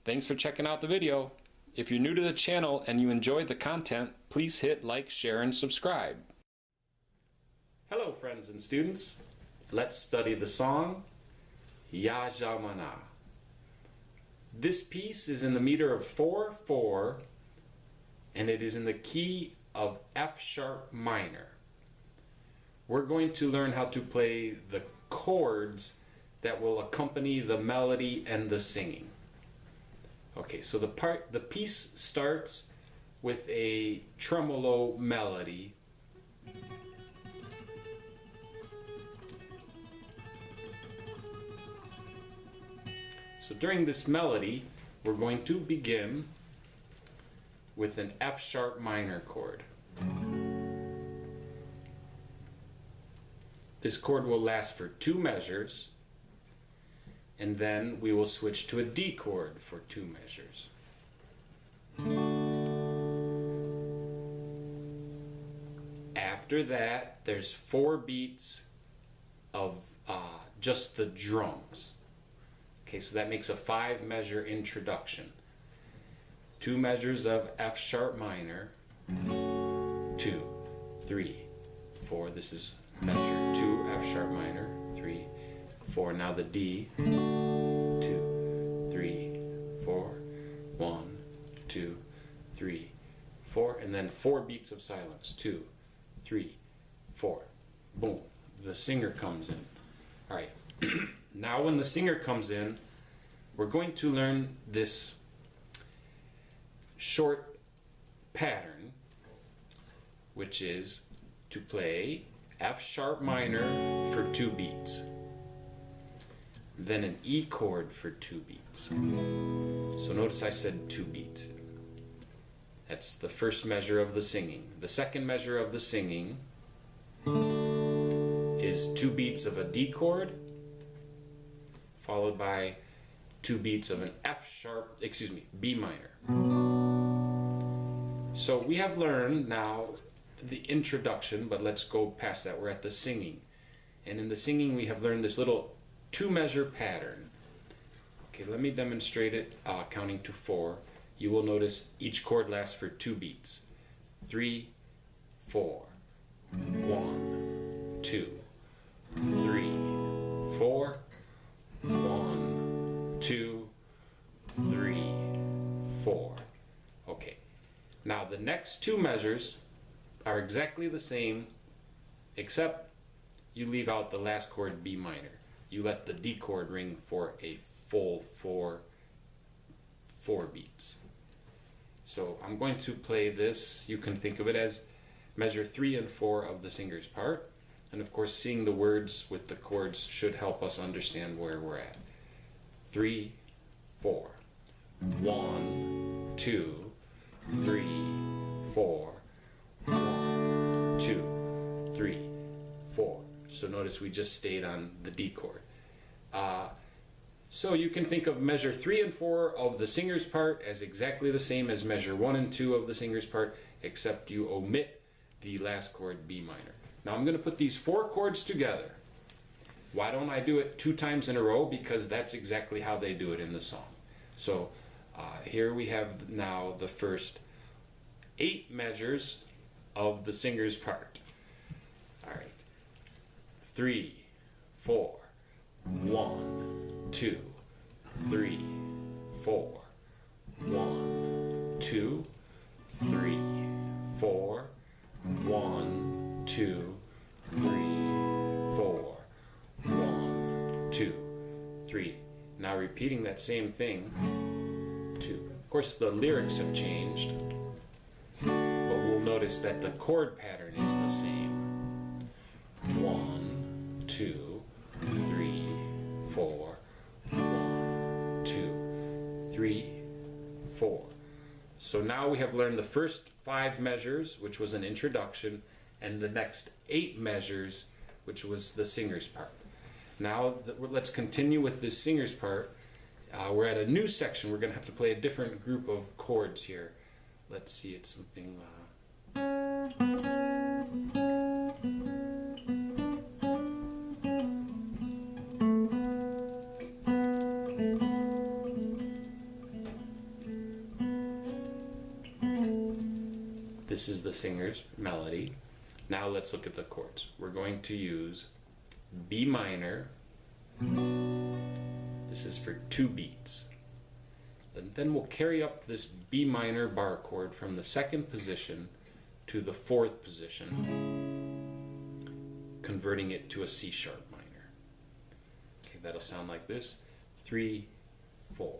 Thanks for checking out the video. If you're new to the channel and you enjoyed the content, please hit like, share, and subscribe. Hello friends and students. Let's study the song Yajamana. This piece is in the meter of 4/4 and it is in the key of F sharp minor. We're going to learn how to play the chords that will accompany the melody and the singing. Okay, so the piece starts with a tremolo melody. So during this melody, we're going to begin with an F sharp minor chord. This chord will last for 2 measures, and then we will switch to a D chord for 2 measures. After that, there's 4 beats of just the drums. Okay, so that makes a 5 measure introduction. 2 measures of F sharp minor, 2, 3, 4. This is measure 2 F sharp minor, 3, 4. Now the D, 2, 3, 4, 1, 2, 3, 4, and then 4 beats of silence, 2, 3, 4. Boom. The singer comes in. All right. Now when the singer comes in, we're going to learn this short pattern, which is to play F sharp minor for 2 beats, then an E chord for 2 beats. So notice I said 2 beats. That's the first measure of the singing. The second measure of the singing is 2 beats of a D chord, followed by 2 beats of an B minor. So we have learned now the introduction, but let's go past that. We're at the singing. And in the singing we have learned this little 2 measure pattern. Okay, let me demonstrate it counting to 4. You will notice each chord lasts for 2 beats. 3, 4. 1, 2, 3, 4. 1, 2, 3, 4. Okay. Now the next 2 measures are exactly the same, except you leave out the last chord B minor. You let the D chord ring for a full 4 beats. So I'm going to play this. You can think of it as measure 3 and 4 of the singer's part. And of course, seeing the words with the chords should help us understand where we're at. 3, 4. 1, 2, 3, 4. 1, 2, 3, 4. So notice we just stayed on the D chord. So you can think of measure 3 and 4 of the singer's part as exactly the same as measure 1 and 2 of the singer's part, except you omit the last chord B minor. Now I'm going to put these 4 chords together. Why don't I do it 2 times in a row? Because that's exactly how they do it in the song. So here we have now the first 8 measures of the singer's part. All right. 3, 4. 1, 2, 3, 4. 1, 2, 3, 4. 1, 2, 3, 4. 1, 2, 3. Now repeating that same thing. 2. Of course the lyrics have changed, but we'll notice that the chord pattern is the same. 1, 2, 3, 4. 1, 2, 3, 4. So now we have learned the first 5 measures, which was an introduction, and the next 8 measures, which was the singer's part. Now let's continue with this singer's part. We're at a new section. We're going to have to play a different group of chords here. Let's see, it's something... This is the singer's melody. Now let's look at the chords. We're going to use B minor. This is for 2 beats. And then we'll carry up this B minor bar chord from the 2nd position to the 4th position, converting it to a C sharp minor. Okay, that'll sound like this. 3, 4.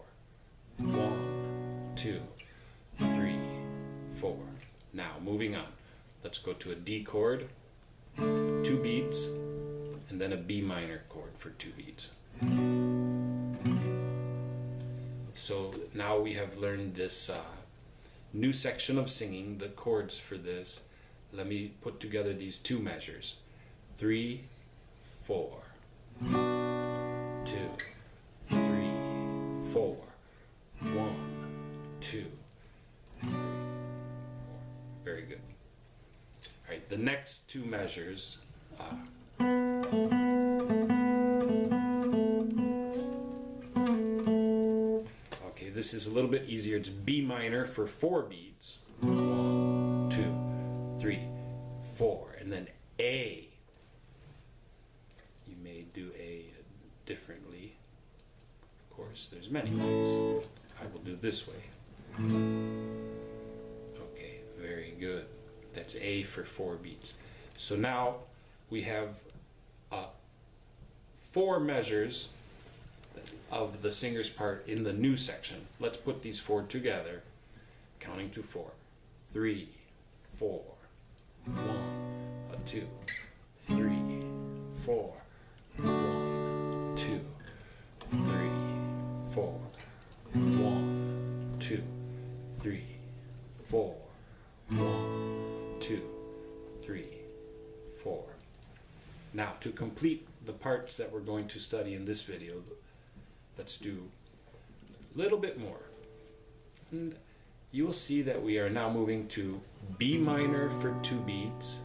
1, 2, 3, 4. Now, moving on. Let's go to a D chord, 2 beats, and then a B minor chord for 2 beats. So now we have learned this new section of singing, the chords for this. Let me put together these 2 measures. 3, 4. 2, 3, 4. 1, 2, 3, 4. Very good. All right, the next 2 measures. Okay, this is a little bit easier. It's B minor for 4 beats. 1, 2, 3, 4, and then A. You may do A differently. Of course, there's many ways. I will do this way. Okay, very good. That's A for 4 beats. So now we have 4 measures of the singer's part in the new section. Let's put these 4 together, counting to 4. 3, 4. 1, 2, 3, 4. 1, 2, 3, 4. 1, 2, 3, 4. 1, 2, 3, 4. Now, to complete the parts that we're going to study in this video, let's do a little bit more. And you will see that we are now moving to B minor for 2 beats,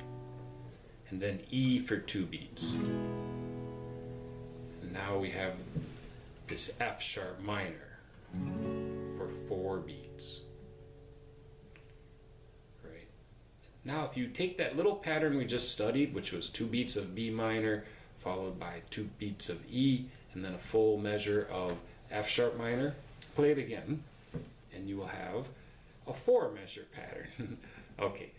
and then E for 2 beats. And now we have this F sharp minor for 4 beats. Right. Now if you take that little pattern we just studied, which was 2 beats of B minor, followed by 2 beats of E, and then a full measure of F sharp minor, play it again, and you will have a 4 measure pattern. Okay,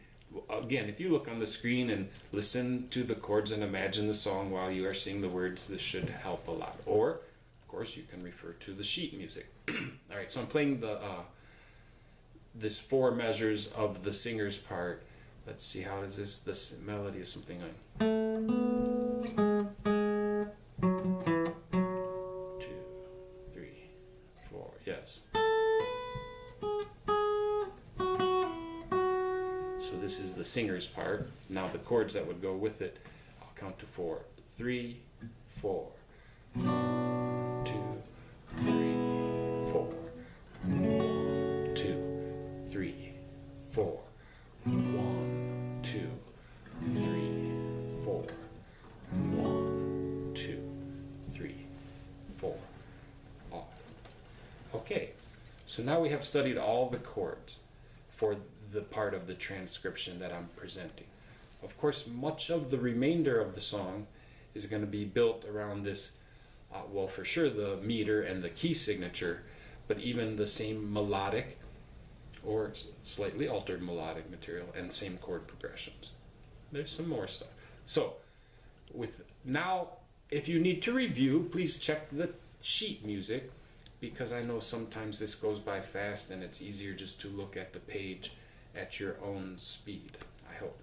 again, if you look on the screen and listen to the chords and imagine the song while you are singing the words, this should help a lot. Or, of course, you can refer to the sheet music. All right, so I'm playing the this 4 measures of the singer's part. Let's see, how does this melody is something like 2, 3, 4. Yes. So this is the singer's part. Now the chords that would go with it, I'll count to 4. 3, 4. 1, 2, 3, 4. 1, 2, 3, 4. 1, 2, 3, 4. 1, 2, 3, 4. Off. Okay, so now we have studied all the chords for the part of the transcription that I'm presenting. Of course, much of the remainder of the song is going to be built around this, well, for sure the meter and the key signature, but even the same melodic or slightly altered melodic material and same chord progressions. There's some more stuff. So, now, if you need to review, please check the sheet music, because I know sometimes this goes by fast and it's easier just to look at the page at your own speed, I hope.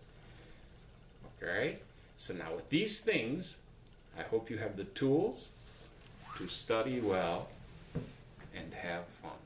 Alright, so now with these things, I hope you have the tools to study well and have fun.